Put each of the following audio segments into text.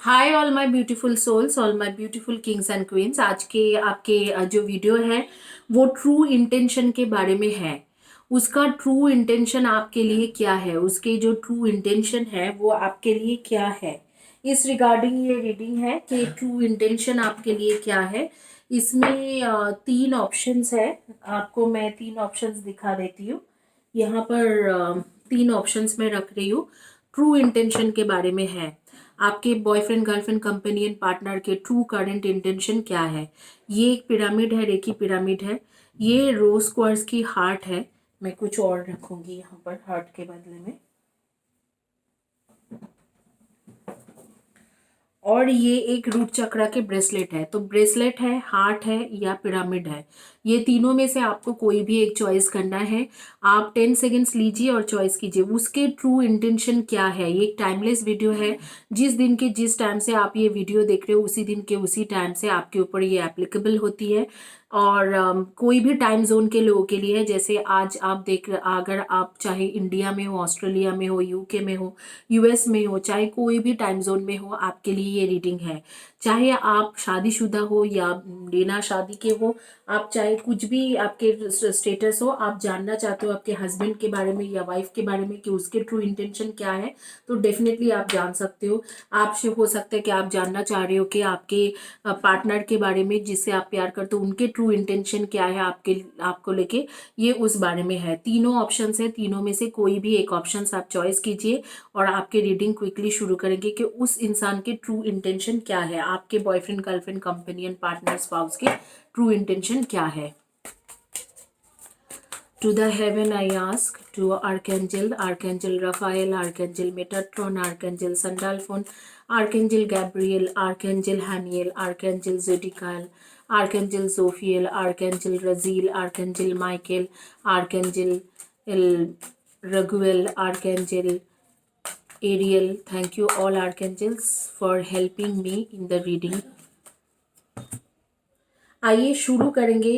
Hi all my beautiful souls, all my beautiful kings and queens. आज के आपके जो वीडियो है वो ट्रू इंटेंशन के बारे में है। उसका ट्रू इंटेंशन आपके लिए क्या है, उसके जो ट्रू इंटेंशन है वो आपके लिए क्या है, इस रिगार्डिंग ये रीडिंग है कि ट्रू इंटेंशन आपके लिए क्या है। इसमें तीन ऑप्शंस है। आपको मैं तीन ऑप्शंस दिखा देती हूँ। यहाँ पर तीन ऑप्शंस में रख रही हूँ। ट्रू इंटेंशन के बारे में है, आपके बॉयफ्रेंड गर्लफ्रेंड कंपेनियन पार्टनर के ट्रू करंट इंटेंशन क्या है। ये एक पिरामिड है, रेकी पिरामिड है। ये रोज क्वार्ट्ज की हार्ट है। मैं कुछ और रखूंगी यहाँ पर हार्ट के बदले में। और ये एक रूट चक्रा के ब्रेसलेट है। तो ब्रेसलेट है, हार्ट है या पिरामिड है, ये तीनों में से आपको कोई भी एक चॉइस करना है। आप 10 सेकेंड्स लीजिए और चॉइस कीजिए उसके ट्रू इंटेंशन क्या है। ये एक टाइमलेस वीडियो है। जिस दिन के जिस टाइम से आप ये वीडियो देख रहे हो उसी दिन के उसी टाइम से आपके ऊपर ये एप्लीकेबल होती है। और कोई भी टाइम जोन के लोगों के लिए है। जैसे आज आप देख रहे, अगर आप चाहे इंडिया में हो, ऑस्ट्रेलिया में हो, यूके में हो, यूएस में हो, चाहे कोई भी टाइम जोन में हो, आपके लिए ये रीडिंग है। चाहे आप शादीशुदा हो या बिना शादी के हो, आप चाहे कुछ भी आपके स्टेटस हो, आप जानना चाहते हो आपके हस्बैंड के बारे में या वाइफ के बारे में कि उसके ट्रू इंटेंशन क्या है, तो डेफिनेटली आप जान सकते हो। आपसे हो सकता है कि आप जानना चाह रहे हो कि आपके पार्टनर के बारे में जिससे आप प्यार करते हो उनके ट्रू इंटेंशन क्या है आपको लेके, ये उस बारे में है। तीनों ऑप्शंस है, तीनों में से कोई भी एक ऑप्शन आप चॉइस कीजिए और आपके रीडिंग क्विकली शुरू करेंगे कि उस इंसान के ट्रू इंटेंशन क्या है, आपके boyfriend girlfriend companion partner spouse के ट्रू इंटेंशन क्या है। To the heaven I ask, to Archangel Raphael, Archangel Metatron, Archangel Sandalphon, Archangel Gabriel, Archangel Haniel, Archangel Zodiacal, Archangel Zophiel, Archangel Raziel, Archangel Michael, Archangel El Raguel, Archangel Ariel. Thank you all archangels for helping me in the reading. आइए शुरू करेंगे।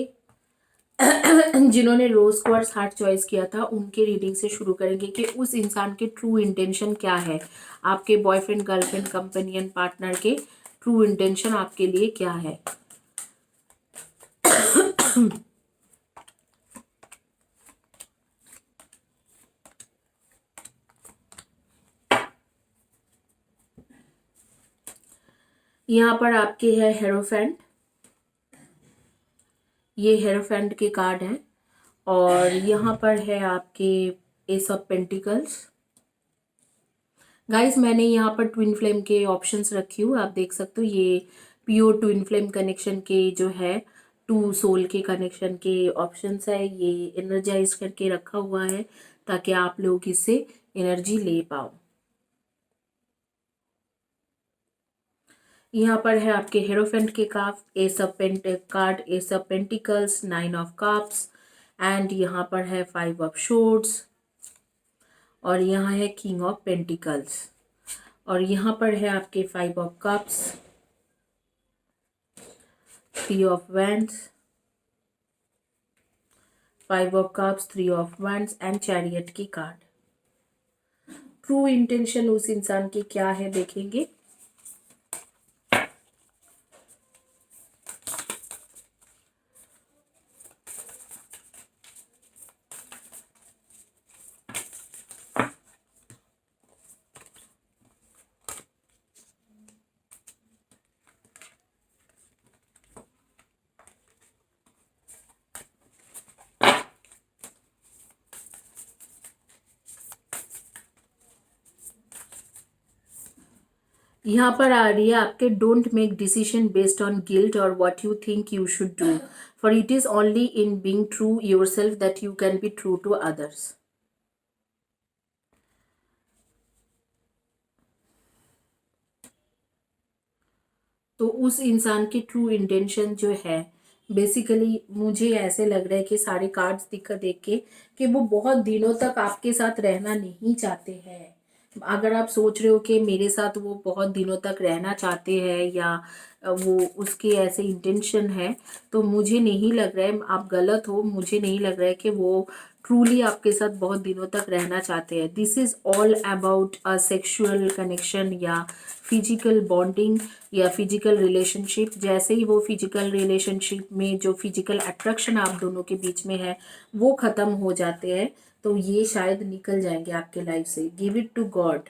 जिन्होंने रोज quartz heart choice किया था उनके reading से शुरू करेंगे कि उस इंसान के ट्रू इंटेंशन क्या है, आपके बॉयफ्रेंड गर्लफ्रेंड कंपेनियन पार्टनर के ट्रू इंटेंशन आपके लिए क्या है। यहाँ पर आपके है हेरोफेंट, ये हेरोफेंट के कार्ड हैं। और यहाँ पर है आपके एस ऑफ पेंटिकल्स। गाइस मैंने यहाँ पर ट्विन फ्लेम के ऑप्शंस रखी हूँ, आप देख सकते हो। ये प्योर ट्विन फ्लेम कनेक्शन के जो है टू सोल के कनेक्शन के ऑप्शंस है। ये एनर्जाइज करके रखा हुआ है ताकि आप लोग इससे एनर्जी ले पाओ। यहाँ पर है आपके हेरोफेंट के card, S of pentacles, 9 of cups, and यहाँ पर है 5 ऑफ शोर्ड्स, और यहाँ है किंग ऑफ पेंटिकल्स, और यहाँ पर है आपके 5 of cups, 3 of wands, 5 of cups, 3 of wands and chariot की कार्ड। ट्रू इंटेंशन उस इंसान की क्या है देखेंगे। यहाँ पर आ रही है आपके don't make decision based on guilt और what you think you should do, for it is only in being true yourself that you can be true to others. तो उस इंसान की ट्रू इंटेंशन जो है, बेसिकली मुझे ऐसे लग रहा है कि सारे कार्ड्स देख के कि वो बहुत दिनों तक आपके साथ रहना नहीं चाहते हैं। अगर आप सोच रहे हो कि मेरे साथ वो बहुत दिनों तक रहना चाहते हैं या वो उसके ऐसे इंटेंशन है, तो मुझे नहीं लग रहा है, आप गलत हो। मुझे नहीं लग रहा है कि वो ट्रूली आपके साथ बहुत दिनों तक रहना चाहते हैं। This is all about a sexual connection या फिजिकल बॉन्डिंग या फिजिकल रिलेशनशिप। जैसे ही वो फिजिकल रिलेशनशिप में जो फिजिकल अट्रैक्शन आप दोनों के बीच में है वो ख़त्म हो जाते हैं, तो ये शायद निकल जाएंगे आपके लाइफ से। Give it to God,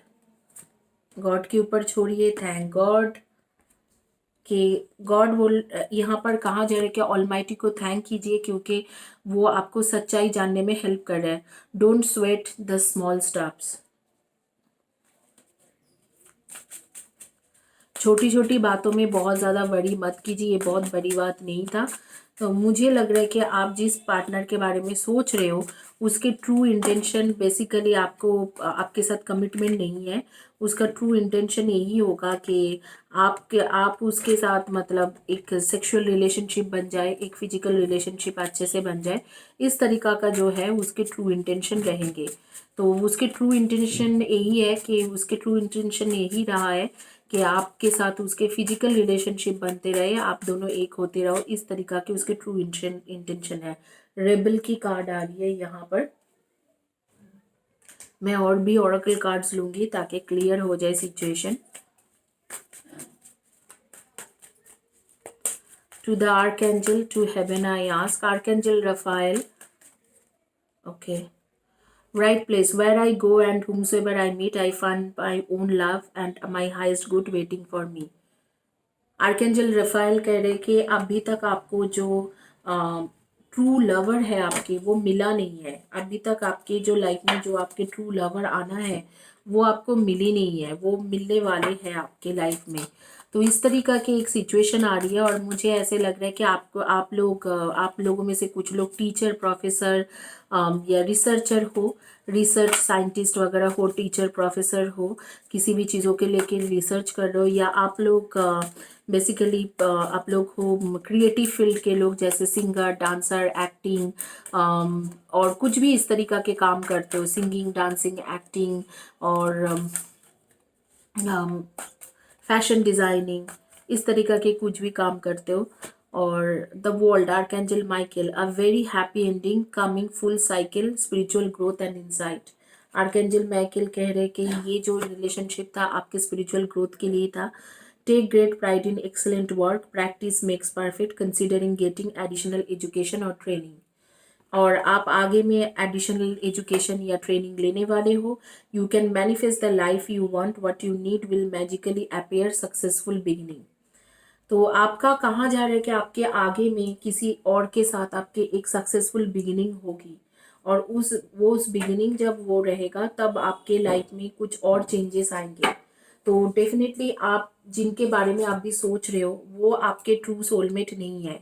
God के ऊपर छोड़िए। थैंक गॉड कि गॉड बोल, यहाँ पर कहा जा रहा है कि ऑलमाइटी को थैंक कीजिए क्योंकि वो आपको सच्चाई जानने में हेल्प कर रहा है। Don't sweat the small steps. छोटी छोटी बातों में बहुत ज़्यादा वरी मत कीजिए, ये बहुत बड़ी बात नहीं था। तो मुझे लग रहा है कि आप जिस पार्टनर के बारे में सोच रहे हो उसके ट्रू इंटेंशन बेसिकली आपको आपके साथ कमिटमेंट नहीं है। उसका ट्रू इंटेंशन यही होगा कि आप उसके साथ मतलब एक सेक्सुअल रिलेशनशिप बन जाए, एक फिजिकल रिलेशनशिप अच्छे से बन जाए। इस तरीका का जो है उसके ट्रू इंटेंशन रहेंगे। तो उसके ट्रू इंटेंशन यही है कि उसके ट्रू इंटेंशन यही रहा है कि आपके साथ उसके फिजिकल रिलेशनशिप बनते रहे, आप दोनों एक होते रहो। इस तरीका के उसके ट्रू इंटेंशन है। रेबल की कार्ड आ रही है यहाँ पर। मैं और भी ओरेकल कार्ड्स लूंगी ताकि क्लियर हो जाए situation. To the archangel, to heaven I ask, archangel Raphael. Okay. Right place, where I go and whomsoever I meet, I find my own love and my highest good waiting for me. Archangel Rafale कह रहे कि अभी तक आपको जो true lover है आपके वो मिला नहीं है। अभी तक आपके जो लाइफ में जो आपके ट्रू लवर आना है वो आपको मिली नहीं है, वो मिलने वाले हैं आपके लाइफ में। तो इस तरीका की एक सिचुएशन आ रही है और मुझे ऐसे लग रहा है कि आपको आप लोगों में से कुछ लोग टीचर, प्रोफेसर या रिसर्चर हो, रिसर्च साइंटिस्ट वगैरह हो, टीचर, प्रोफेसर हो, किसी भी चीज़ों के लेके रिसर्च कर रहे हो, या आप लोग बेसिकली आप लोग हो क्रिएटिव फील्ड के लोग जैसे सिंगर, डांसर, एक्टिंग और कुछ भी इस तरीका के काम करते हो, सिंगिंग, डांसिंग, एक्टिंग और फैशन डिज़ाइनिंग, इस तरीका के कुछ भी काम करते हो। और the world, archangel Michael, a very happy ending coming, full cycle, spiritual growth and insight. Archangel Michael कह रहे कि ये जो रिलेशनशिप था आपके स्पिरिचुअल ग्रोथ के लिए था। Take great pride in excellent work, practice makes perfect, considering getting additional education और ट्रेनिंग। और आप आगे में एडिशनल एजुकेशन या ट्रेनिंग लेने वाले हो। You can manifest the life you want, what you need will magically appear, successful beginning. तो आपका कहा जा रहा है कि आपके आगे में किसी और के साथ आपके एक सक्सेसफुल बिगिनिंग होगी और उस बिगिनिंग जब वो रहेगा तब आपके लाइफ में कुछ और चेंजेस आएंगे। तो डेफिनेटली आप जिनके बारे में आप भी सोच रहे हो वो आपके ट्रू सोलमेट नहीं है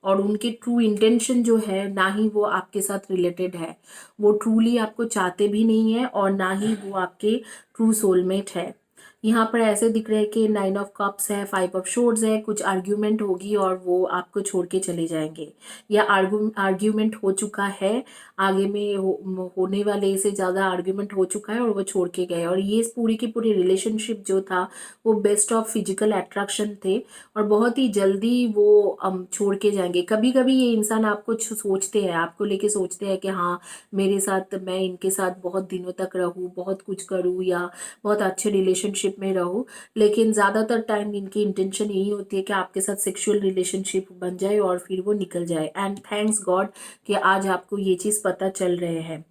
और उनके ट्रू इंटेंशन जो है ना ही वो आपके साथ रिलेटेड है। वो ट्रूली आपको चाहते भी नहीं है और ना ही वो आपके ट्रू सोलमेट है। यहाँ पर ऐसे दिख रहे हैं कि 9 ऑफ कप्स है, 5 ऑफ शोर्ड्स है, कुछ आर्ग्यूमेंट होगी और वो आपको छोड़ के चले जाएंगे या आर्ग्यूमेंट हो चुका है, आगे में होने वाले से ज़्यादा आर्ग्यूमेंट हो चुका है और वो छोड़ के गए। और ये पूरी की पूरी रिलेशनशिप जो था वो बेस्ट ऑफ फिजिकल अट्रैक्शन थे और बहुत ही जल्दी वो छोड़ के जाएंगे। कभी कभी ये इंसान आपको सोचते हैं, आपको लेके सोचते हैं कि हाँ मेरे साथ, मैं इनके साथ बहुत दिनों तक रहूँ, बहुत कुछ करूँ या बहुत अच्छे रिलेशनशिप में रहो, लेकिन ज़्यादातर टाइम इनकी इंटेंशन यही होती है कि आपके साथ सेक्सुअल रिलेशनशिप बन जाए और फिर वो निकल जाए। एंड थैंक्स गॉड कि आज आपको ये चीज़ पता चल रहे हैं।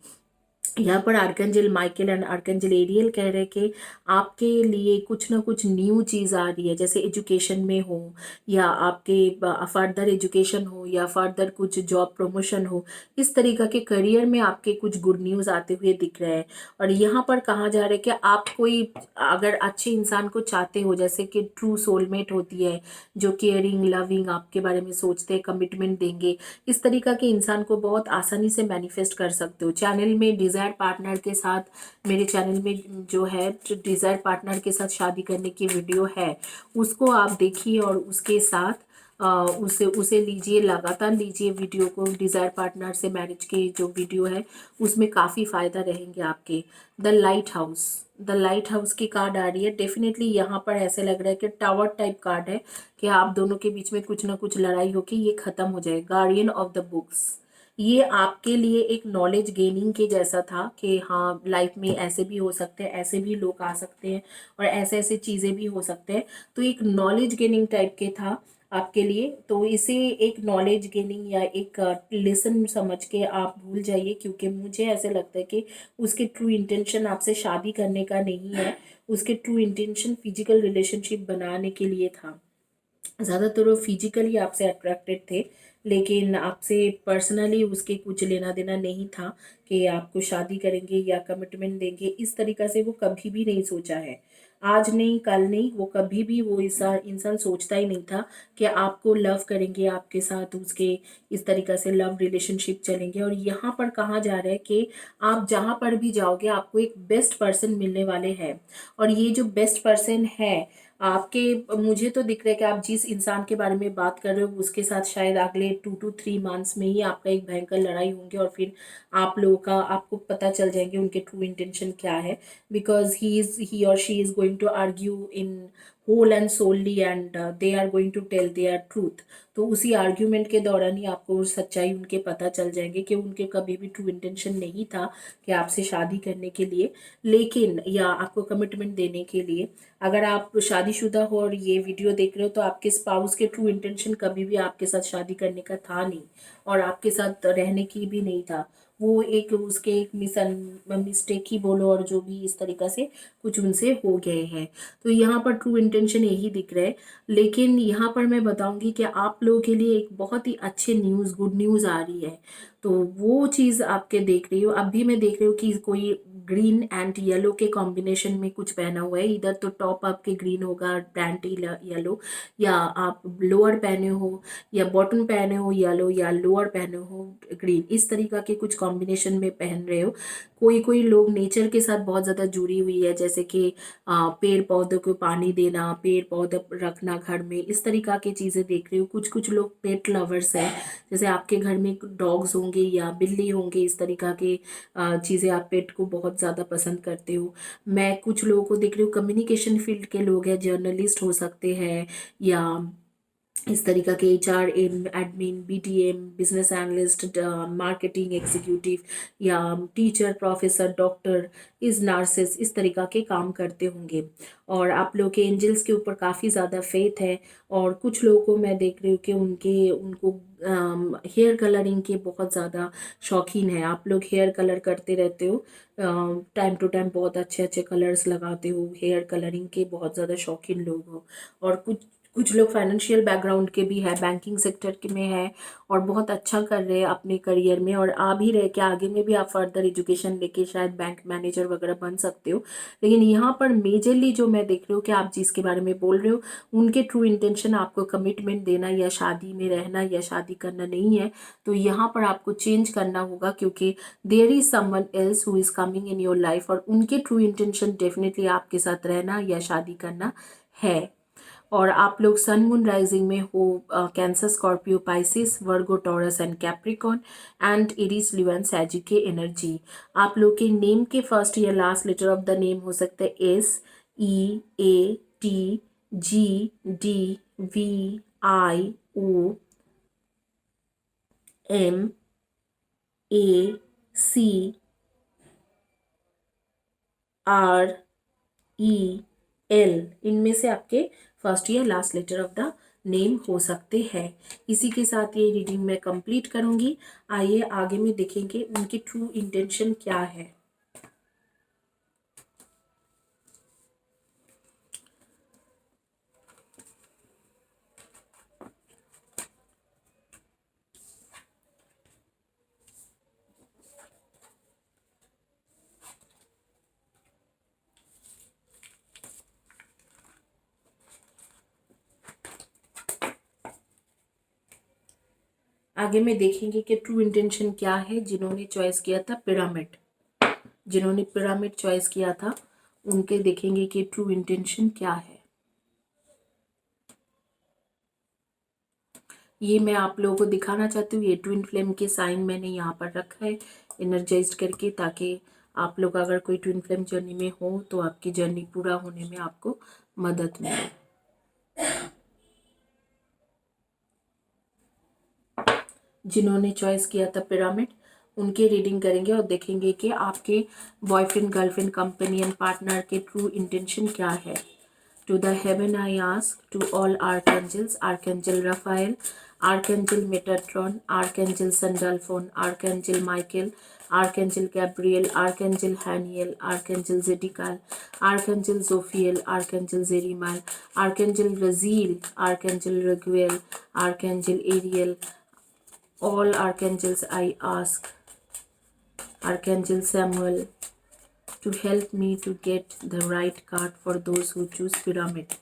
यहाँ पर archangel Michael and archangel Ariel कह रहे हैं कि आपके लिए कुछ ना कुछ न्यू चीज़ आ रही है, जैसे एजुकेशन में हो या आपके फर्दर एजुकेशन हो या फर्दर कुछ जॉब प्रमोशन हो, इस तरीका के करियर में आपके कुछ गुड न्यूज़ आते हुए दिख रहे हैं। और यहाँ पर कहा जा रहा है कि आप कोई अगर अच्छे इंसान को चाहते हो, जैसे कि ट्रू सोलमेट होती है जो केयरिंग, लविंग, आपके बारे में सोचते हैं, कमिटमेंट देंगे, इस तरीका के इंसान को बहुत आसानी से मैनिफेस्ट कर सकते हो। चैनल में डिज़ायर पार्टनर के साथ, मेरे चैनल में जो है डिज़ायर पार्टनर के साथ शादी करने की वीडियो है, उसको आप देखिए और उसके साथ उसे लीजिए, लगातार लीजिए वीडियो को। डिज़ायर पार्टनर से मैरिज की जो वीडियो है उसमें काफ़ी फ़ायदा रहेंगे आपके। The light house, the light house की कार्ड आ रही है। डेफिनेटली यहाँ पर ऐसे लग रहा है कि टावर टाइप कार्ड है कि आप दोनों के बीच में कुछ ना कुछ लड़ाई होगी, ये ख़त्म हो जाए। गार्डियन ऑफ द बुक्स, ये आपके लिए एक नॉलेज गेनिंग के जैसा था कि हाँ लाइफ में ऐसे भी हो सकते हैं, ऐसे भी लोग आ सकते हैं और ऐसे ऐसे चीज़ें भी हो सकते हैं। तो एक नॉलेज गेनिंग टाइप के था आपके लिए। तो इसे एक नॉलेज गेनिंग या एक लेसन समझ के आप भूल जाइए, क्योंकि मुझे ऐसे लगता है कि उसके ट्रू इंटेंशन आपसे शादी करने का नहीं है। उसके ट्रू इंटेंशन फिजिकल रिलेशनशिप बनाने के लिए था। ज़्यादातर वो फिजिकली आपसे अट्रैक्टेड थे, लेकिन आपसे पर्सनली उसके कुछ लेना देना नहीं था कि आपको शादी करेंगे या कमिटमेंट देंगे। इस तरीक़ा से वो कभी भी नहीं सोचा है। आज नहीं, कल नहीं, वो कभी भी वो इंसान सोचता ही नहीं था कि आपको लव करेंगे, आपके साथ उसके इस तरीक़ा से लव रिलेशनशिप चलेंगे। और यहाँ पर कहा जा रहा है कि आप जहाँ पर भी जाओगे आपको एक बेस्ट पर्सन मिलने वाले हैं। और ये जो बेस्ट पर्सन है आपके, मुझे तो दिख रहा है कि आप जिस इंसान के बारे में बात कर रहे हो उसके साथ शायद अगले 2 to 3 मंथ्स में ही आपका एक भयंकर लड़ाई होंगे, और फिर आप लोगों का आपको पता चल जाएंगे उनके ट्रू इंटेंशन क्या है। Because he or she is going to argue in whole and solely and they are going to tell their truth. तो उसी आर्ग्यूमेंट के दौरान ही आपको सच्चाई उनके पता चल जाएंगे कि उनके कभी भी ट्रू इंटेंशन नहीं था कि आपसे शादी करने के लिए, लेकिन या आपको कमिटमेंट देने के लिए। अगर आप शादीशुदा हो और ये वीडियो देख रहे हो तो आपके स्पाउस के ट्रू इंटेंशन कभी भी आपके साथ शादी करने का था नहीं, और आपके साथ रहने की भी नहीं था। वो एक उसके एक मिस्टेक ही बोलो, और जो भी इस तरीक़ा से कुछ उनसे हो गए हैं। तो यहाँ पर ट्रू इंटेंशन यही दिख रहा है। लेकिन यहाँ पर मैं बताऊंगी कि आप लोगों के लिए एक बहुत ही अच्छे न्यूज़, गुड न्यूज़ आ रही है। तो वो चीज़ आपके देख रही हो। अभी मैं देख रही हूँ कि कोई ग्रीन एंड येलो के कॉम्बिनेशन में कुछ पहना हुआ है। इधर तो टॉप आपके ग्रीन होगा, पैंट येलो, या आप लोअर पहने हो या बॉटम पहने हो येलो, या लोअर पहने हो ग्रीन, इस तरीका के कुछ कॉम्बिनेशन में पहन रहे हो। कोई कोई लोग नेचर के साथ बहुत ज़्यादा जुड़ी हुई है, जैसे कि पेड़ पौधों को पानी देना, पेड़ पौधे रखना घर में, इस तरीका की चीज़ें देख रही हो। कुछ कुछ लोग पेट लवर्स हैं, जैसे आपके घर में डॉग्स होंगे या बिल्ली होंगे, इस तरीका के चीज़ें, आप पेट को बहुत ज़्यादा पसंद करते हो। मैं कुछ लोगों को देख रही हूँ कम्युनिकेशन फील्ड के लोग हैं, जर्नलिस्ट हो सकते हैं, या इस तरीका के HR admin, BTM, business analyst, marketing executive, या टीचर, प्रोफेसर, डॉक्टर, इस नर्सेस, इस तरीका के काम करते होंगे। और आप लोग के एंजल्स के ऊपर काफ़ी ज़्यादा फेथ है। और कुछ लोगों को मैं देख रही हूँ कि उनको हेयर कलरिंग के बहुत ज़्यादा शौकीन है। आप लोग हेयर कलर करते रहते हो, टाइम टू टाइम बहुत अच्छे अच्छे कलर्स लगाते हो, हेयर कलरिंग के बहुत ज़्यादा शौकीन लोग हो। और कुछ लोग फाइनेंशियल बैकग्राउंड के भी है, बैंकिंग सेक्टर के में है, और बहुत अच्छा कर रहे हैं अपने करियर में, और आ भी रहे कि आगे में भी आप फर्दर एजुकेशन लेके शायद बैंक मैनेजर वगैरह बन सकते हो। लेकिन यहाँ पर मेजरली जो मैं देख रही हूँ कि आप जिसके बारे में बोल रहे हो उनके ट्रू इंटेंशन आपको कमिटमेंट देना या शादी में रहना या शादी करना नहीं है। तो यहाँ पर आपको चेंज करना होगा, क्योंकि there is someone else who is coming in your life, और उनके ट्रू इंटेंशन डेफिनेटली आपके साथ रहना या शादी करना है। और आप लोग सन मून राइजिंग में हो Cancer, Scorpio, Pisces, Virgo, Taurus and Capricorn, and Aries, Leo and सैजिक के एनर्जी। आप लोग के नेम के फर्स्ट या last letter of the name हो सकता है SEAGDVIOMACREL। इनमें से आपके फर्स्ट या last letter of the name हो सकते हैं। इसी के साथ ये रीडिंग मैं कंप्लीट करूंगी। आइए आगे में देखेंगे उनकी ट्रू इंटेंशन क्या है। आगे में देखेंगे कि ट्रू इंटेंशन क्या है जिन्होंने चॉइस किया था पिरामिड। जिन्होंने पिरामिड चॉइस किया था उनके देखेंगे कि ट्रू इंटेंशन क्या है। ये मैं आप लोगों को दिखाना चाहती हूँ। ये ट्विन फ्लेम के साइन मैंने यहाँ पर रखा है एनर्जाइज करके, ताकि आप लोग अगर कोई ट्विन फ्लेम जर्नी में हो तो आपकी जर्नी पूरा होने में आपको मदद मिले। जिन्होंने चॉइस किया था पिरामिड, उनकी रीडिंग करेंगे और देखेंगे कि आपके बॉयफ्रेंड, गर्लफ्रेंड, कंपेनियन, पार्टनर के ट्रू इंटेंशन क्या है। To the heaven I ask, to all archangels, Archangel Raphael, Archangel Metatron, Archangel Sandalphon, Archangel Michael, Archangel Gabriel, Archangel Haniel, Archangel Zedekiel, Archangel Zophiel, Archangel Zerimal, Archangel Raziel, Archangel Raguel, Archangel Ariel, all archangels I ask, Archangel Samuel, to help me to get the right card for those who choose pyramid.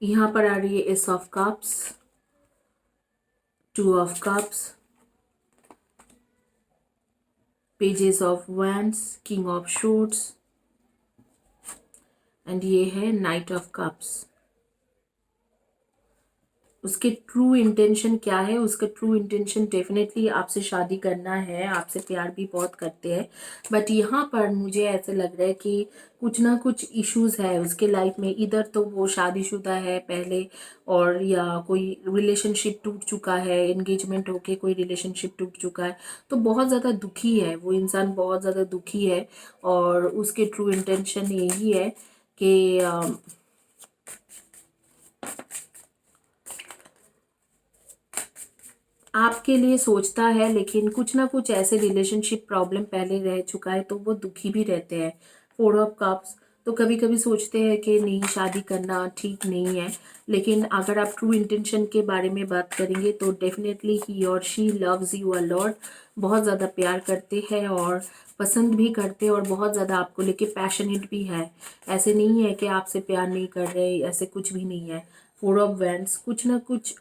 यहाँ पर आ रही है S of cups, 2 of cups, pages of wands, king of shorts and ये है night of cups. उसके true intention क्या है? उसका ट्रू इंटेंशन डेफिनेटली आपसे शादी करना है, आपसे प्यार भी बहुत करते हैं, बट यहाँ पर मुझे ऐसे लग रहा है कि कुछ ना कुछ इश्यूज है उसके लाइफ में। इधर तो वो शादीशुदा है पहले, और या कोई रिलेशनशिप टूट चुका है, एंगेजमेंट होके कोई रिलेशनशिप टूट चुका है, तो बहुत ज़्यादा दुखी है वो इंसान, बहुत ज़्यादा दुखी है। और उसके ट्रू इंटेंशन यही है कि आपके लिए सोचता है, लेकिन कुछ ना कुछ ऐसे रिलेशनशिप प्रॉब्लम पहले रह चुका है, तो वो दुखी भी रहते हैं। 4 ऑफ कप्स, तो कभी कभी सोचते हैं कि नहीं, शादी करना ठीक नहीं है, लेकिन अगर आप ट्रू इंटेंशन के बारे में बात करेंगे तो definitely he or she loves you a lot, बहुत ज़्यादा प्यार करते हैं और पसंद भी करते हैं, और बहुत ज़्यादा आपको लेके पैशनेट भी है। ऐसे नहीं है कि आपसे प्यार नहीं कर रहे, ऐसे कुछ भी नहीं है। 4 ऑफ वैंड्स, कुछ ना कुछ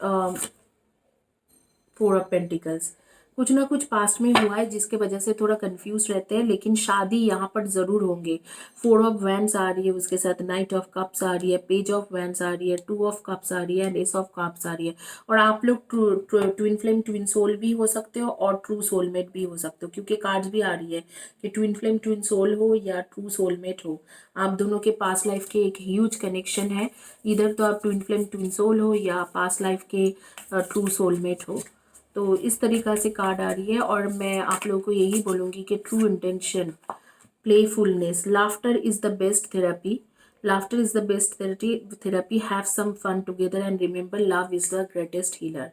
4 ऑफ पेंटिकल्स, कुछ ना कुछ पास्ट में हुआ है जिसके वजह से थोड़ा कंफ्यूज रहते हैं, लेकिन शादी यहाँ पर ज़रूर होंगे। 4 ऑफ वैंड्स आ रही है, उसके साथ नाइट ऑफ कप्स आ रही है, पेज ऑफ वैंड्स आ रही है, 2 ऑफ कप्स आ रही है एंड एस ऑफ कप्स आ रही है। और आप लोग ट्विन फ्लेम, ट्विन सोल भी हो सकते हो और ट्रू सोलमेट भी हो सकते हो, क्योंकि कार्ड्स भी आ रही है कि ट्विन फ्लेम, ट्विन सोल हो या ट्रू सोलमेट हो, आप दोनों के पास्ट लाइफ के एक ह्यूज कनेक्शन है। इधर तो आप ट्विन फ्लेम, ट्विन सोल हो या पास्ट लाइफ के ट्रू सोलमेट हो। तो इस तरीक़ा से कार्ड आ रही है, और मैं आप लोगों को यही बोलूँगी कि true intention, playfulness, laughter is the best therapy, laughter is the best therapy, have some fun together and remember love is the greatest healer.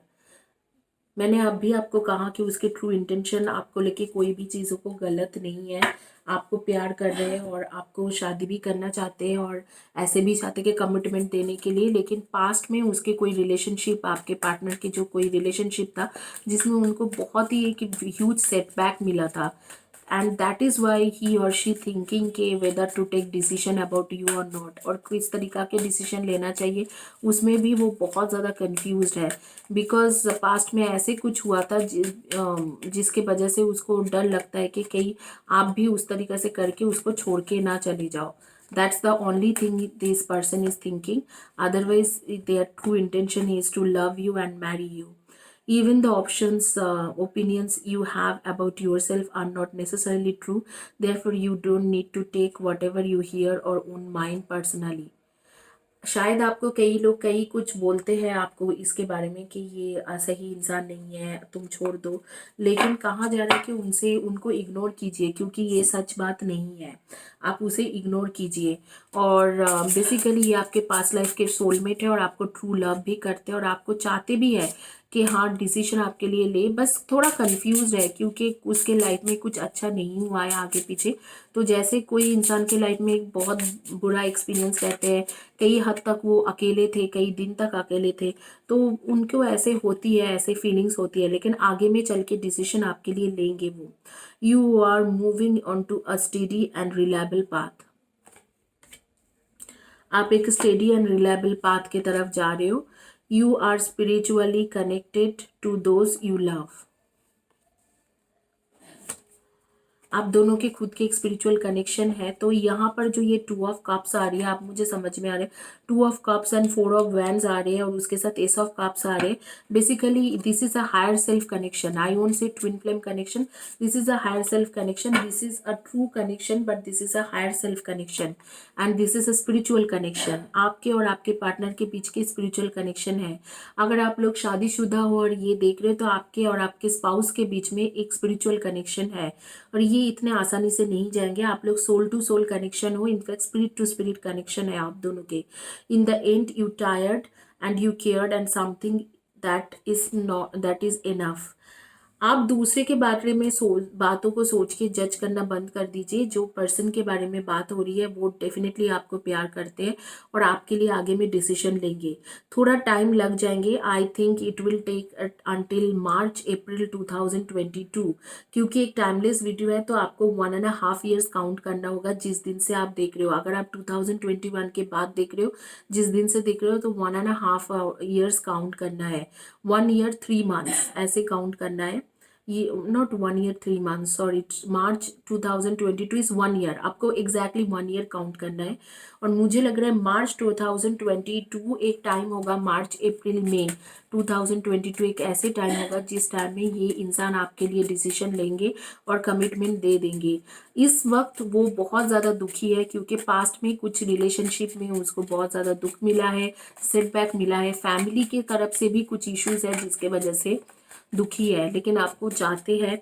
मैंने अभी आपको कहा कि उसके ट्रू इंटेंशन आपको लेके कोई भी चीज़ों को गलत नहीं है, आपको प्यार कर रहे हैं और आपको शादी भी करना चाहते हैं, और ऐसे भी चाहते हैं कि कमिटमेंट देने के लिए, लेकिन पास्ट में उसके कोई रिलेशनशिप, आपके पार्टनर के जो कोई रिलेशनशिप था जिसमें उनको बहुत ही एक ह्यूज सेटबैक मिला था, and that is why he or she thinking के whether to take decision about you or not, और किस तरीका के डिसीजन लेना चाहिए उसमें भी वो बहुत ज़्यादा कन्फ्यूज है। बिकॉज पास्ट में ऐसे कुछ हुआ था जिसके वजह से उसको डर लगता है कि कहीं आप भी उस तरीक़े से करके उसको छोड़ के ना चले जाओ। That's the only thing this person is thinking. Otherwise, their true intention is to love you and marry you. Even the opinions you have about yourself are not necessarily true. Therefore, you don't need to take whatever you hear or own mind personally. शायद आपको कई लोग कई कुछ बोलते हैं आपको इसके बारे में कि ये सही इंसान नहीं है, तुम छोड़ दो, लेकिन कहा जा रहा है कि उनसे उनको इग्नोर कीजिए, क्योंकि ये सच बात नहीं है, आप उसे इग्नोर कीजिए। और बेसिकली ये आपके पास्ट लाइफ के सोलमेट है, और आपको ट्रू लव भी करते हैं, और आपको चाहते भी है कि हाँ डिसीजन आपके लिए ले, बस थोड़ा कंफ्यूज है क्योंकि उसके लाइफ में कुछ अच्छा नहीं हुआ है आगे पीछे। तो जैसे कोई इंसान के लाइफ में एक बहुत बुरा एक्सपीरियंस रहते हैं, कई हद तक वो अकेले थे, कई दिन तक अकेले थे, तो उनको ऐसे होती है, ऐसे फीलिंग्स होती है, लेकिन आगे में चल के डिसीजन आपके लिए लेंगे वो। You are moving on to a steady and reliable path, आप एक स्टेडी एंड रिलायबल पाथ की तरफ जा रहे हो। You are spiritually connected to those you love, आप दोनों के खुद के एक स्पिरिचुअल कनेक्शन है। तो यहाँ पर जो ये 2 ऑफ कप्स आ रही है, आप मुझे समझ में आ रहे हैं, 2 of cups and 4 of wands आ रहे हैं और उसके साथ एस ऑफ कप्स आ रहे हैं। Basically this is a higher self connection, I won't say twin flame connection, this is a higher self connection, this is a true connection, but this is a higher self connection and this is a spiritual connection. आपके और आपके partner के बीच के spiritual connection है। अगर आप लोग शादीशुदा हो और ये देख रहे हो तो आपके और आपके स्पाउस के बीच में एक स्पिरिचुअल कनेक्शन है और ये इतने आसानी से नहीं जाएंगे। आप लोग सोल टू सोल कनेक्शन हो, in fact spirit to spirit connection है आप दोनों के। In the end you tired and you cared and something that is not, that is enough. आप दूसरे के बारे में बातों को सोच के जज करना बंद कर दीजिए। जो पर्सन के बारे में बात हो रही है वो डेफिनेटली आपको प्यार करते हैं और आपके लिए आगे में डिसीजन लेंगे। थोड़ा टाइम लग जाएंगे, I think it will take until March April 2022, क्योंकि एक टाइमलेस वीडियो है तो आपको 1.5 years काउंट करना होगा जिस दिन से आप देख रहे हो। अगर आप 2021 के बाद देख रहे हो, जिस दिन से देख रहे हो, तो 1.5 years काउंट करना है। 1 year 3 months ऐसे काउंट करना है। ये not 1 year 3 months, sorry, March 2022 is 1 year, आपको एग्जैक्टली 1 year काउंट करना है। और मुझे लग रहा है मार्च 2022 एक टाइम होगा, मार्च अप्रैल मई 2022 एक ऐसे टाइम होगा जिस टाइम में ये इंसान आपके लिए डिसीजन लेंगे और कमिटमेंट दे देंगे। इस वक्त वो बहुत ज़्यादा दुखी है क्योंकि पास्ट में कुछ रिलेशनशिप में उसको बहुत ज़्यादा दुख मिला है, सेटबैक मिला है, फैमिली की तरफ से भी कुछ इश्यूज है जिसके वजह से दुखी है, लेकिन आपको चाहते हैं,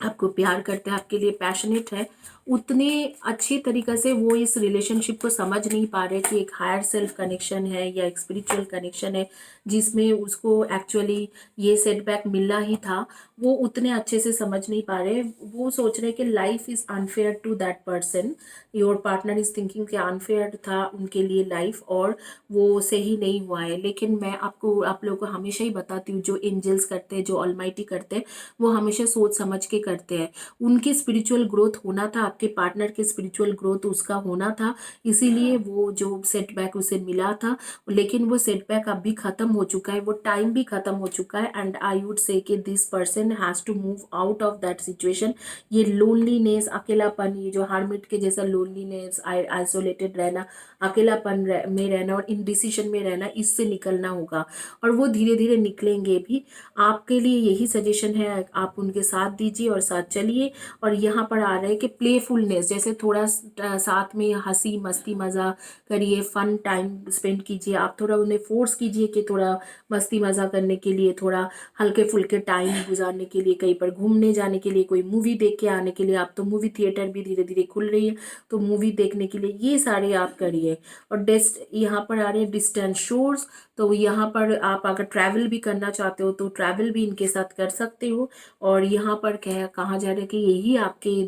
आपको प्यार करते हैं, आपके लिए पैशनेट है। उतने अच्छे तरीके से वो इस रिलेशनशिप को समझ नहीं पा रहे कि एक हायर सेल्फ कनेक्शन है या एक स्पिरिचुअल कनेक्शन है जिसमें उसको एक्चुअली ये सेटबैक मिलना ही था। वो उतने अच्छे से समझ नहीं पा रहे। वो सोच रहे कि life is unfair to that person, your partner is thinking कि अनफेयर था उनके लिए लाइफ और वो सही नहीं हुआ है। लेकिन मैं आपको, आप लोगों को हमेशा ही बताती हूँ, जो एंजल्स करते हैं, जो ऑलमाइटी करते हैं, वो हमेशा सोच समझ के करते हैं। उनकी स्पिरिचुअल ग्रोथ होना था, आपके पार्टनर की स्पिरिचुअल ग्रोथ उसका होना था, इसीलिए वो जो सेटबैक उसे मिला था। लेकिन वो सेटबैक अब भी खत्म हो चुका है, वो टाइम भी खत्म हो चुका है एंड आई वुड से कि this person has to move out of that situation. ये लोनलीनेस, अकेलापन, ये जो हार्मिट के जैसा लोनलीनेस, आइसोलेटेड रहना, अकेलापन में रहना और इनडिसीजन में रहना, इससे निकलना होगा और वो धीरे धीरे निकलेंगे भी। आपके लिए यही सजेशन है, आप उनके साथ दीजिए और साथ चलिए। और यहाँ पर आ रहा है कि प्लेफुलनेस, जैसे थोड़ा साथ में हंसी मस्ती मज़ा करिए, फन टाइम स्पेंड कीजिए। आप थोड़ा उन्हें फोर्स कीजिए कि थोड़ा मस्ती मज़ा करने के लिए, थोड़ा हल्के फुल्के टाइम गुजारने के लिए, कहीं पर घूमने जाने के लिए, कोई मूवी देख के आने के लिए। आप तो मूवी थिएटर भी धीरे धीरे खुल रही है तो मूवी देखने के लिए ये सारे आप करिए। और डेस्ट यहाँ पर आ रहे हैं डिस्टेंस शोर्स, तो यहाँ पर आप अगर ट्रैवल भी करना चाहते हो तो ट्रैवल भी इनके साथ कर सकते हो। और यहाँ पर कहा जा रहा है कि यही आपके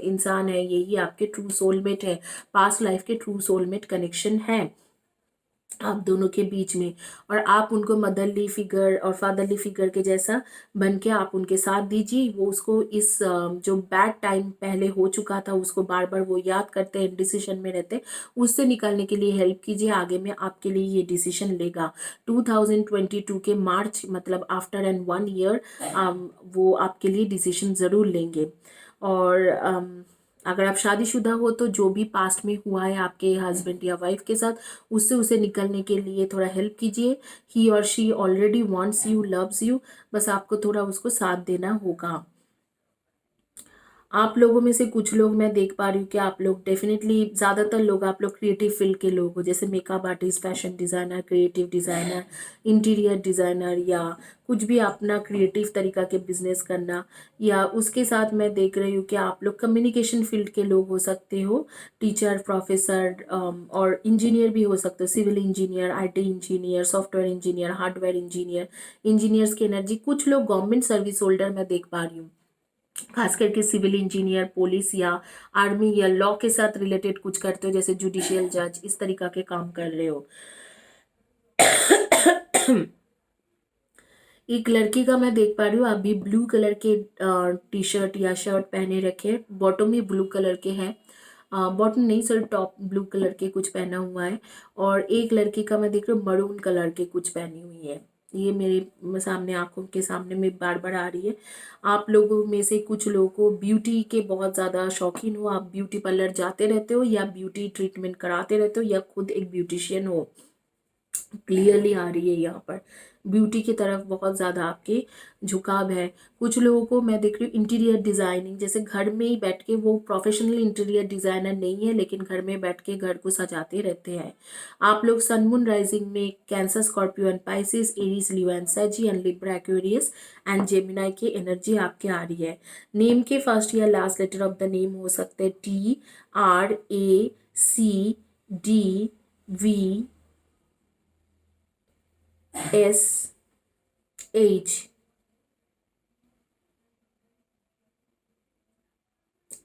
इंसान है, यही आपके ट्रू सोलमेट है, पास्ट लाइफ के ट्रू सोलमेट कनेक्शन है आप दोनों के बीच में। और आप उनको मदरली फिगर और फादरली फिगर के जैसा बन के आप उनके साथ दीजिए। वो उसको इस जो बैड टाइम पहले हो चुका था उसको बार बार वो याद करते हैं, डिसीजन में रहते हैं, उससे निकालने के लिए हेल्प कीजिए। आगे में आपके लिए ये डिसीजन लेगा 2022 के मार्च, मतलब आफ्टर एंड 1 year वो आपके लिए डिसीजन ज़रूर लेंगे। और अगर आप शादीशुदा हो तो जो भी पास्ट में हुआ है आपके हस्बैंड या वाइफ के साथ, उससे उसे निकलने के लिए थोड़ा हेल्प कीजिए। ही or she already wants you, loves you, बस आपको थोड़ा उसको साथ देना होगा। आप लोगों में से कुछ लोग मैं देख पा रही हूँ कि आप लोग डेफिनेटली, ज़्यादातर लोग आप लोग क्रिएटिव फील्ड के लोग हो, जैसे makeup artist, fashion designer, creative designer, interior designer, या कुछ भी अपना क्रिएटिव तरीका के बिजनेस करना। या उसके साथ मैं देख रही हूँ कि आप लोग कम्युनिकेशन फील्ड के लोग हो सकते हो, टीचर, प्रोफेसर, और इंजीनियर भी हो सकते हो, civil engineer, IT engineer, software engineer, hardware engineer, engineers की एनर्जी। कुछ लोग गवर्नमेंट सर्विस होल्डर मैं देख पा रही हूँ, खास करके सिविल इंजीनियर, पुलिस या आर्मी या लॉ के साथ रिलेटेड कुछ करते हो, जैसे जुडिशियल जज, इस तरीका के काम कर रहे हो। एक लड़की का मैं देख पा रही हूँ, अभी ब्लू कलर के टी शर्ट या शर्ट पहने रखे, बॉटम भी ब्लू कलर के हैं, बॉटम नहीं सर, टॉप ब्लू कलर के कुछ पहना हुआ है। और एक लड़की का मैं देख रही हूँ मरून कलर के कुछ पहनी हुई है। ये मेरे सामने आंखों के सामने में बार बार आ रही है। आप लोगों में से कुछ लोगों को ब्यूटी के बहुत ज़्यादा शौकीन हो, आप ब्यूटी पार्लर जाते रहते हो या ब्यूटी ट्रीटमेंट कराते रहते हो या खुद एक ब्यूटिशियन हो, क्लियरली आ रही है यहाँ पर। ब्यूटी की तरफ बहुत ज़्यादा आपके झुकाव है। कुछ लोगों को मैं देख रही हूँ इंटीरियर डिज़ाइनिंग, जैसे घर में ही बैठ के, वो प्रोफेशनल इंटीरियर डिज़ाइनर नहीं है लेकिन घर में बैठ के घर को सजाते रहते हैं। आप लोग सन मून राइजिंग में Cancer, Scorpio and Pisces, Aries, Leo and सैजी and Libra, Aquarius and Gemini की एनर्जी आपके आ रही है। नेम के फर्स्ट या last letter of the name हो सकते हैं TRACDV SH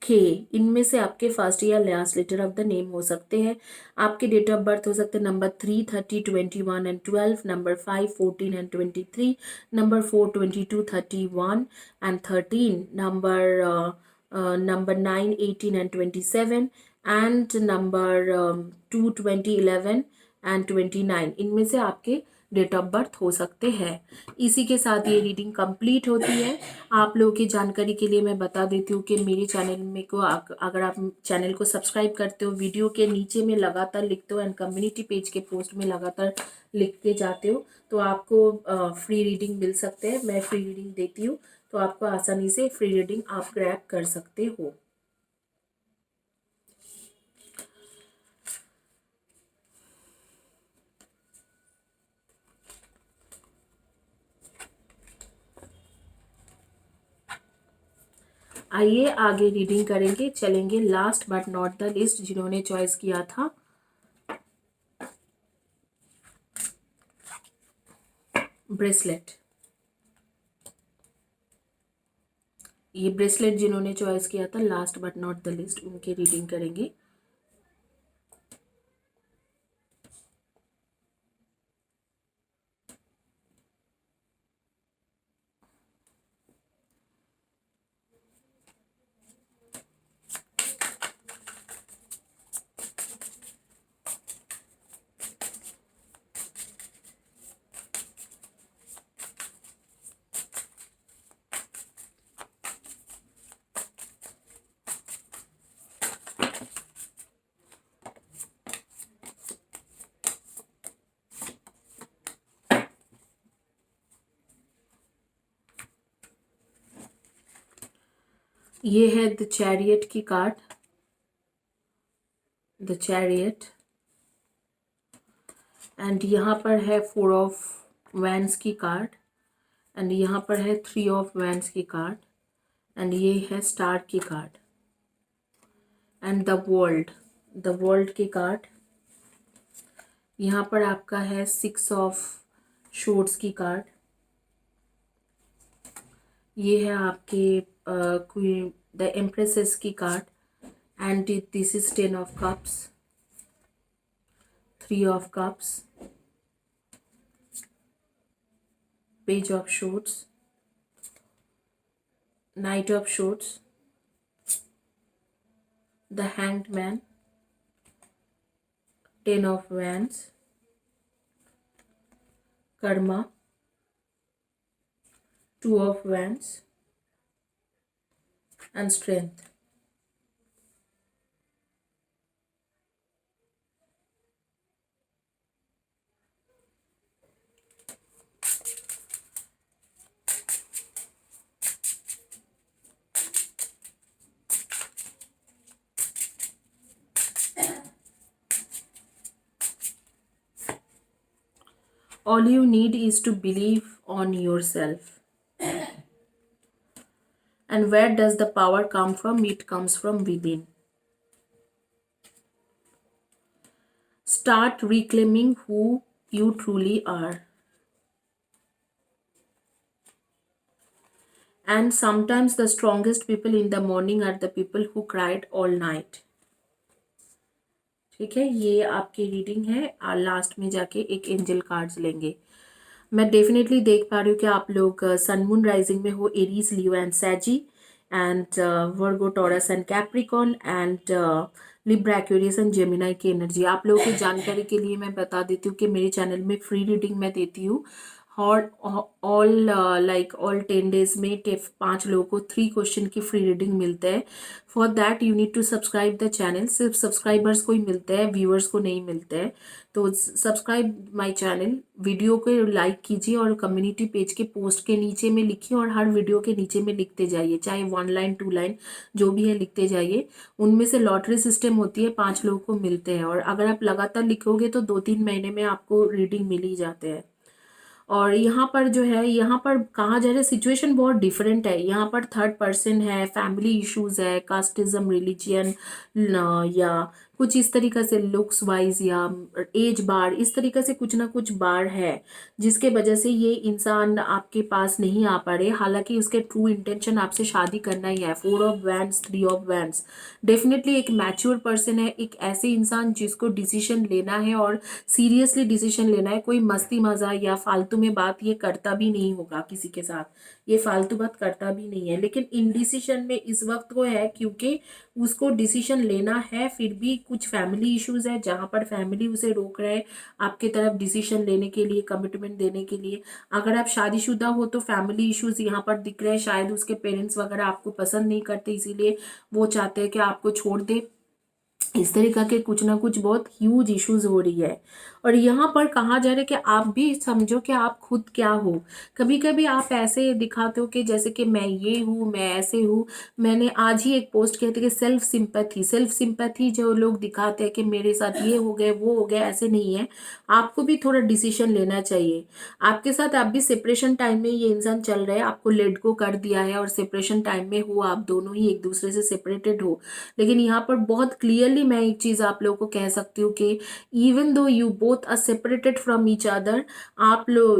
K। इनमें से आपके फर्स्ट या last letter of the name हो सकते हैं। आपके डेट ऑफ बर्थ हो सकते हैं number 3, 30, 21 and 12, number 5, 14 and 23, number 4, 22, 31 and 13, number 9, 18 and 27 and number 2, 20, 11 and 29। इनमें से आपके डेट ऑफ बर्थ हो सकते हैं। इसी के साथ ये रीडिंग कंप्लीट होती है। आप लोगों की जानकारी के लिए मैं बता देती हूँ कि मेरे चैनल में को अगर आप चैनल को सब्सक्राइब करते हो, वीडियो के नीचे में लगातार लिखते हो एंड कम्युनिटी पेज के पोस्ट में लगातार लिख के जाते हो तो आपको फ्री रीडिंग मिल सकते हैं। मैं फ्री रीडिंग देती हूँ तो आपको आसानी से फ्री रीडिंग आप ग्रैब कर सकते हो। आइए आगे रीडिंग करेंगे, चलेंगे last but not the list जिन्होंने चॉइस किया था ब्रेसलेट। ये ब्रेसलेट जिन्होंने चॉइस किया था last but not the list, उनकी रीडिंग करेंगे। ये है द चैरियट की कार्ड, द चैरियट, एंड यहाँ पर है 4 ऑफ वैंड्स की कार्ड, एंड यहाँ पर है 3 ऑफ वैंड्स की कार्ड, एंड ये है स्टार की कार्ड, एंड द वर्ल्ड की कार्ड। यहाँ पर आपका है 6 ऑफ शोर्ट्स की कार्ड। ये है आपके क्वीन द एम्प्रेसेस की card, and this is 10 of cups, 3 of cups, page of shorts, night of shorts, the hanged man, 10 of wands, Karma, 2 of wands and strength. All you need is to believe on yourself. And where does the power come from? It comes from within. Start reclaiming who you truly are. And sometimes the strongest people in the morning are the people who cried all night. ठीक है, ये आपकी reading है। Last में जाके एक angel cards लेंगे। मैं डेफिनेटली देख पा रही हूँ कि आप लोग सन मून राइजिंग में हो, एरीज, लियो एंड सैजी and Virgo, Taurus and Capricorn and Libra, Aquarius and Gemini की एनर्जी। आप लोगों की जानकारी के लिए मैं बता देती हूँ कि मेरे चैनल में फ्री रीडिंग मैं देती हूँ और ऑल लाइक ऑल 10 days में 5 लोगों को 3 क्वेश्चन की फ्री रीडिंग मिलता है। For that you need to subscribe the channel. सिर्फ सब्सक्राइबर्स को ही मिलता है, व्यूअर्स को नहीं मिलता है। तो सब्सक्राइब माय चैनल, वीडियो को लाइक कीजिए और कम्युनिटी पेज के पोस्ट के नीचे में लिखिए और हर वीडियो के नीचे में लिखते जाइए, चाहे 1 लाइन 2 लाइन जो भी है लिखते जाइए। उनमें से लॉटरी सिस्टम होती है, 5 लोगों को मिलते हैं और अगर आप लगातार लिखोगे तो 2-3 महीने में आपको रीडिंग मिल ही जाते हैं। और यहाँ पर जो है, यहाँ पर कहा जा रहा है सिचुएशन बहुत डिफरेंट है। यहाँ पर थर्ड पर्सन है, फैमिली इश्यूज है, कास्टिज्म, रिलीजियन या कुछ इस तरीके से लुक्स वाइज या एज बार, इस तरीके से कुछ ना कुछ बार है जिसके वजह से ये इंसान आपके पास नहीं आ पा रहे। हालांकि उसके ट्रू इंटेंशन आपसे शादी करना ही है। 4 of wands, 3 of wands, definitely एक मैच्योर पर्सन है, एक ऐसे इंसान जिसको डिसीजन लेना है और सीरियसली डिसीजन लेना है। कोई मस्ती मजा या फालतू में बात ये करता भी नहीं होगा किसी के साथ, ये फालतू बात करता भी नहीं है। लेकिन इनडिसीजन में इस वक्त वो है क्योंकि उसको डिसीजन लेना है, फिर भी कुछ फैमिली इश्यूज है जहाँ पर फैमिली उसे रोक रहे हैं आपके तरफ डिसीजन लेने के लिए, कमिटमेंट देने के लिए। अगर आप शादीशुदा हो तो फैमिली इश्यूज यहाँ पर दिख रहे हैं। शायद उसके पेरेंट्स वगैरह आपको पसंद नहीं करते, इसीलिए वो चाहते हैं कि आपको छोड़ दे। इस तरीका के कुछ ना कुछ बहुत ह्यूज इश्यूज हो रही है। और यहाँ पर कहा जा रहा है कि आप भी समझो कि आप खुद क्या हो। कभी कभी आप ऐसे दिखाते हो कि जैसे कि मैं ये हूँ, मैं ऐसे हूँ। मैंने आज ही एक पोस्ट किया था कि सेल्फ सिंपैथी, सेल्फ सिंपैथी जो लोग दिखाते हैं कि मेरे साथ ये हो गया वो हो गया, ऐसे नहीं है। आपको भी थोड़ा डिसीजन लेना चाहिए। आपके साथ आप भी सेपरेशन टाइम में ये इंसान चल रहा है, आपको लेट गो कर दिया है और सेपरेशन टाइम में हो, आप दोनों ही एक दूसरे से सेपरेटेड हो। लेकिन यहाँ पर बहुत क्लियरली मैं एक चीज़ आप लोगों को कह सकती हूँ कि even though you both are separated from each other, आप लोग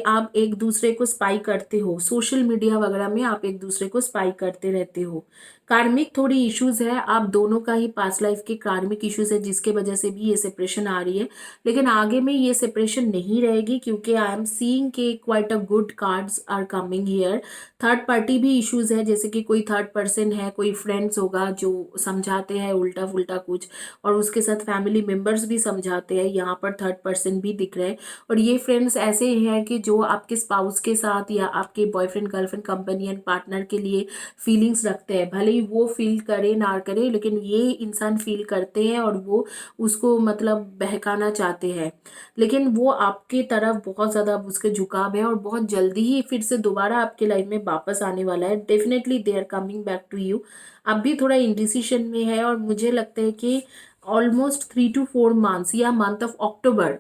आप एक दूसरे को स्पाई करते हो, सोशल मीडिया वगैरह में आप एक दूसरे को स्पाई करते रहते हो। कार्मिक थोड़ी इश्यूज है, आप दोनों का ही पास्ट लाइफ के कार्मिक इश्यूज है जिसके वजह से भी ये सेपरेशन आ रही है। लेकिन आगे में ये सेपरेशन नहीं रहेगी क्योंकि आई एम सीइंग के quite a good cards are coming here. Third party भी इश्यूज है, जैसे कि कोई थर्ड पर्सन है, कोई फ्रेंड्स होगा जो समझाते हैं उल्टा फुल्टा कुछ, और उसके साथ फैमिली मेंबर्स भी समझाते हैं। यहाँ पर थर्ड पर्सन भी दिख रहे हैं और ये फ्रेंड्स ऐसे हैं कि जो आपके स्पाउस के साथ या आपके बॉयफ्रेंड गर्लफ्रेंड कंपेनियन पार्टनर के लिए फीलिंग्स रखते हैं। भले ही वो फील करे ना करे, लेकिन ये इंसान फील करते हैं और वो उसको मतलब बहकाना चाहते हैं। लेकिन वो आपके तरफ बहुत ज़्यादा उसके झुकाव है और बहुत जल्दी ही फिर से दोबारा आपके लाइफ में वापस आने वाला है। Definitely they are coming back to you. अब भी थोड़ा इंडिसीशन में है और मुझे लगता है कि ऑलमोस्ट 3 to 4 months या मंथ ऑफ अक्टूबर,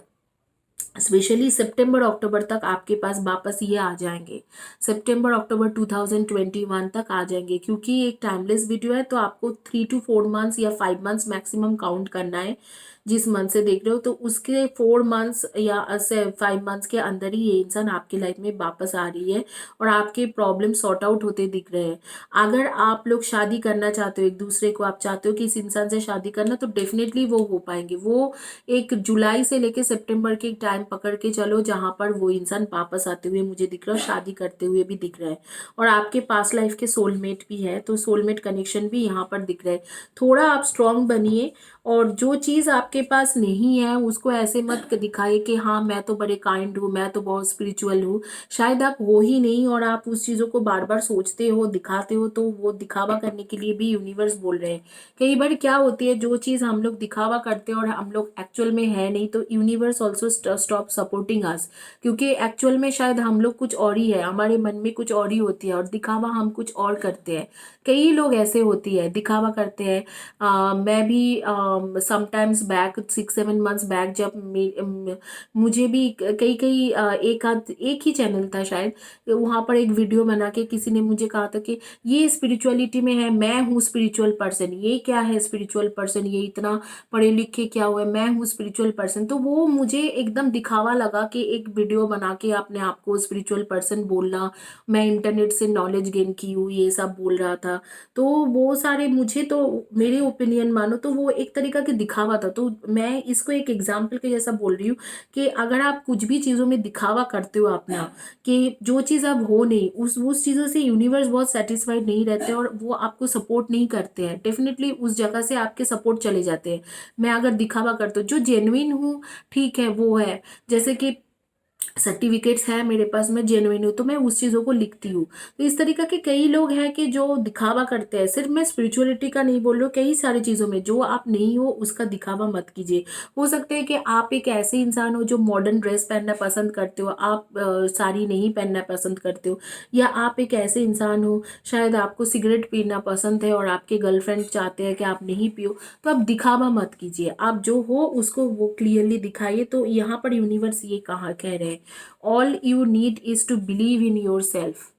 स्पेशली सितंबर अक्टूबर तक आपके पास वापस ये आ जाएंगे। सितंबर अक्टूबर 2021 तक आ जाएंगे क्योंकि एक टाइमलेस वीडियो है, तो आपको 3 to 4 months या 5 months मैक्सिमम काउंट करना है। जिस मंथ से देख रहे हो तो उसके 4 months या 5 months के अंदर ही ये इंसान आपकी लाइफ में वापस आ रही है और आपके प्रॉब्लम सॉर्ट आउट होते दिख रहे हैं। अगर आप लोग शादी करना चाहते हो एक दूसरे को, आप चाहते हो कि इस इंसान से शादी करना, तो डेफिनेटली वो हो पाएंगे। वो एक जुलाई से लेके सितंबर के टाइम पकड़ के चलो जहां पर वो इंसान वापस आते हुए मुझे दिख रहा है, शादी करते हुए भी दिख रहा है। और आपके पास्ट लाइफ के सोलमेट भी है, तो सोलमेट कनेक्शन भी यहाँ पर दिख रहा है। थोड़ा आप स्ट्रांग बनिए और जो चीज़ आपके पास नहीं है उसको ऐसे मत दिखाइए कि हाँ मैं तो बड़े काइंड हूँ, मैं तो बहुत स्पिरिचुअल हूँ। शायद आप हो ही नहीं और आप उस चीज़ों को बार बार सोचते हो, दिखाते हो, तो वो दिखावा करने के लिए भी यूनिवर्स बोल रहे हैं। कई बार क्या होती है, जो चीज़ हम लोग दिखावा करते हैं और हम लोग एक्चुअल में है नहीं, तो universe also stop supporting us, क्योंकि एक्चुअल में शायद हम लोग कुछ और ही है, हमारे मन में कुछ और ही होती है और दिखावा हम कुछ और करते हैं। कई लोग ऐसे होती है, दिखावा करते हैं। मैं भी समटाइम्स बैक 6-7 months बैक जब मुझे भी कई कई एक ही चैनल था शायद, वहाँ पर एक वीडियो बना के किसी ने मुझे कहा था कि ये स्पिरिचुअलिटी में है, मैं हूँ स्पिरिचुअल पर्सन, ये क्या है स्पिरिचुअल पर्सन, ये इतना पढ़े लिखे क्या हुआ है, मैं हूँ स्पिरिचुअल पर्सन। तो वो मुझे एकदम दिखावा लगा कि एक वीडियो बना के अपने आप को स्पिरिचुअल पर्सन बोलना, मैं इंटरनेट से नॉलेज गेन की हूँ, ये सब बोल रहा था। तो वो सारे मुझे तो मेरे ओपिनियन मानो तो वो एक तरीका के दिखावा था। तो मैं इसको एक एग्जाम्पल के जैसा बोल रही हूँ कि अगर आप कुछ भी चीज़ों में दिखावा करते हो अपना, कि जो चीज़ आप हो नहीं, उस चीज़ों से यूनिवर्स बहुत सेटिस्फाइड नहीं रहते और वो आपको सपोर्ट नहीं करते हैं। डेफिनेटली उस जगह से आपके सपोर्ट चले जाते हैं। मैं अगर दिखावा करता हूँ, जो जेन्युइन हूँ ठीक है वो है। जैसे कि सर्टिफिकेट्स है मेरे पास, मैं जेन्युइन हूँ तो मैं उस चीज़ों को लिखती हूँ। तो इस तरीका के कई लोग हैं कि जो दिखावा करते हैं, सिर्फ मैं स्पिरिचुअलिटी का नहीं बोल रही हूँ, कई सारी चीज़ों में जो आप नहीं हो उसका दिखावा मत कीजिए। हो सकता है कि आप एक ऐसे इंसान हो जो मॉडर्न ड्रेस पहनना पसंद करते हो, आप साड़ी नहीं पहनना पसंद करते हो, या आप एक ऐसे इंसान हो शायद आपको सिगरेट पीना पसंद है और आपके गर्लफ्रेंड चाहते हैं कि आप नहीं पियो, तो आप दिखावा मत कीजिए, आप जो हो उसको वो क्लियरली दिखाइए। तो यहाँ पर यूनिवर्स ये कहा कह रहे हैं, all you need is to believe in your self.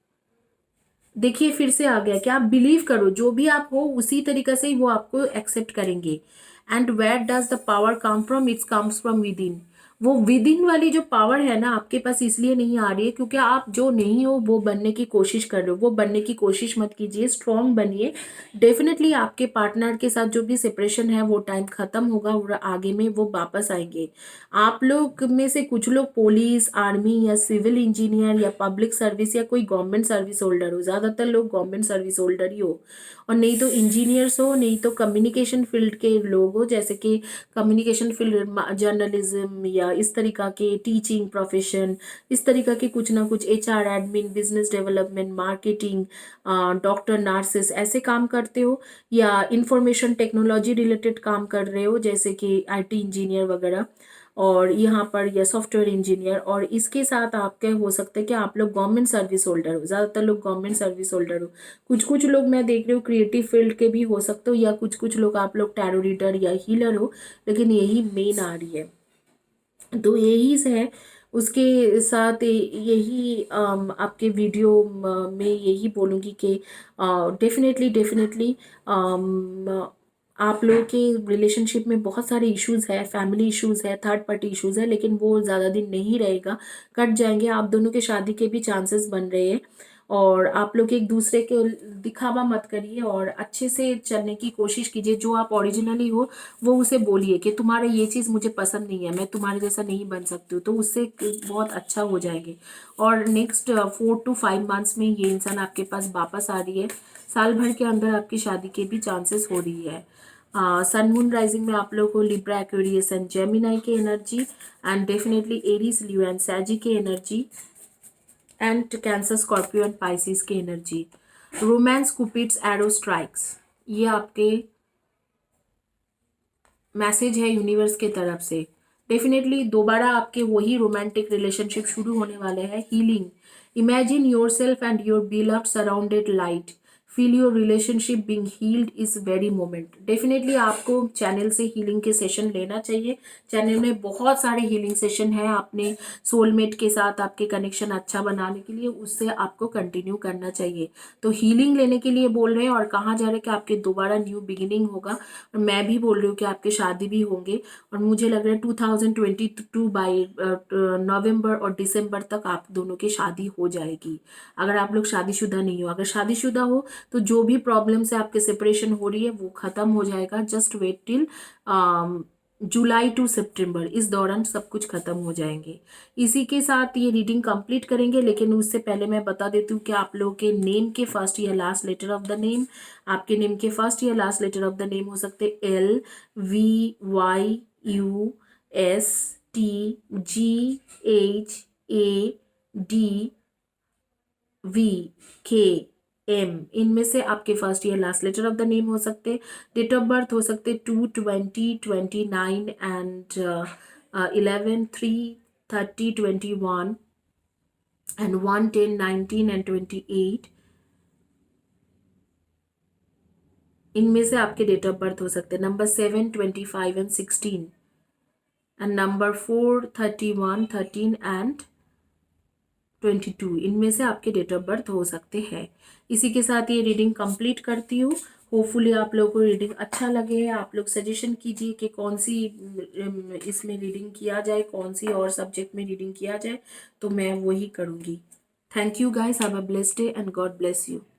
देखिए फिर से आ गया कि आप बिलीव करो, जो भी आप हो उसी तरीके से ही वो आपको एक्सेप्ट करेंगे। And where does the power come from, it's comes from with in. वो विद इन वाली जो पावर है ना आपके पास इसलिए नहीं आ रही है क्योंकि आप जो नहीं हो वो बनने की कोशिश कर रहे हो। वो बनने की कोशिश मत कीजिए, स्ट्रांग बनिए। डेफिनेटली आपके पार्टनर के साथ जो भी सेपरेशन है वो टाइम खत्म होगा और आगे में वो वापस आएंगे। आप लोग में से कुछ लोग पुलिस, आर्मी या सिविल इंजीनियर या पब्लिक सर्विस या कोई गवर्नमेंट सर्विस होल्डर हो, ज़्यादातर लोग गवर्नमेंट सर्विस होल्डर ही हो, और नहीं तो इंजीनियर्स हो, नहीं तो कम्युनिकेशन फील्ड के लोग हो, जैसे कि कम्युनिकेशन फील्ड, जर्नलिज्म या इस तरीका के टीचिंग प्रोफेशन, इस तरीका के कुछ ना कुछ HR admin, business development, marketing, doctor, nurses ऐसे काम करते हो, या इंफॉर्मेशन टेक्नोलॉजी रिलेटेड काम कर रहे हो जैसे कि IT इंजीनियर वगैरह, और यहाँ पर या सॉफ्टवेयर इंजीनियर, और इसके साथ आपके हो सकता है कि आप लोग गवर्नमेंट सर्विस होल्डर हो, ज़्यादातर लोग गवर्नमेंट सर्विस होल्डर हो। कुछ कुछ लोग मैं देख रही हूँ क्रिएटिव फील्ड के भी हो सकते हो, या कुछ कुछ लोग आप लोग टैरो रीडर या हीलर हो, लेकिन यही मेन आ रही है। तो यही से है, उसके साथ यही आपके वीडियो में यही बोलूँगी कि डेफिनेटली डेफिनेटली आप लोगों के रिलेशनशिप में बहुत सारे इश्यूज है, फैमिली इश्यूज है, थर्ड पार्टी इश्यूज है, लेकिन वो ज़्यादा दिन नहीं रहेगा, कट जाएंगे। आप दोनों के शादी के भी चांसेस बन रहे हैं, और आप लोग एक दूसरे के दिखावा मत करिए और अच्छे से चलने की कोशिश कीजिए। जो आप ओरिजिनली हो वो उसे बोलिए कि तुम्हारा ये चीज़ मुझे पसंद नहीं है, मैं तुम्हारे जैसा नहीं बन सकती हूँ, तो उससे बहुत अच्छा हो जाएंगे। और नेक्स्ट 4 to 5 मंथ्स में ये इंसान आपके पास वापस आ रही है। साल भर के अंदर आपकी शादी के भी चांसेस हो रही है। सन मून राइजिंग में आप लोगों को लिब्रा, एक्वेरियस एंड जेमिनाई की energy, and definitely Aries, Leo and सैजी की energy, and Cancer, Scorpio and Pisces की energy. Romance, cupid's, arrow, strikes, ये आपके मैसेज है यूनिवर्स के तरफ से। डेफिनेटली दोबारा आपके वही रोमांटिक रिलेशनशिप शुरू होने वाले हैं। Healing, imagine your self and your beloved surrounded light, feel your relationship being healed is very moment. Definitely आपको चैनल से हीलिंग के सेशन लेना चाहिए। चैनल में बहुत सारे हीलिंग सेशन हैं अपने सोलमेट के साथ आपके कनेक्शन अच्छा बनाने के लिए, उससे आपको कंटिन्यू करना चाहिए। तो हीलिंग लेने के लिए बोल रहे हैं, और कहा जा रहा है कि आपके दोबारा न्यू बिगिनिंग होगा, और मैं भी बोल रही हूँ कि आपके शादी भी होंगे, और मुझे लग रहा है 2022 बाई नवंबर और दिसंबर तक आप दोनों की शादी हो जाएगी। अगर आप लोग शादीशुदा नहीं हो, अगर शादीशुदा हो तो जो भी प्रॉब्लम से आपके सेपरेशन हो रही है वो खत्म हो जाएगा। Just wait till July to सितंबर, इस दौरान सब कुछ खत्म हो जाएंगे। इसी के साथ ये रीडिंग कंप्लीट करेंगे, लेकिन उससे पहले मैं बता देती हूँ कि आप लोगों के नेम के फर्स्ट या last letter of the name, आपके नेम के फर्स्ट या last letter of the name हो सकते LVYUSTGHADVKM, इनमें से आपके फर्स्ट या last letter of the name हो सकते। डेट ऑफ बर्थ हो सकते 2/20/29 एंड 11/3/30/21 एंड 1/10/19 एंड 28। इनमें से आपके डेट ऑफ बर्थ हो सकते हैं number 7, 25 and 16, and number 4, 31, 13 and 22। इनमें से आपके डेट ऑफ बर्थ हो सकते हैं। इसी के साथ ये रीडिंग कंप्लीट करती हूँ। होपफुली आप लोगों को रीडिंग अच्छा लगे। आप लोग सजेशन कीजिए कि कौन सी इसमें रीडिंग किया जाए, कौन सी और सब्जेक्ट में रीडिंग किया जाए, तो मैं वही करूँगी। Thank you guys, have a blessed day and God bless you.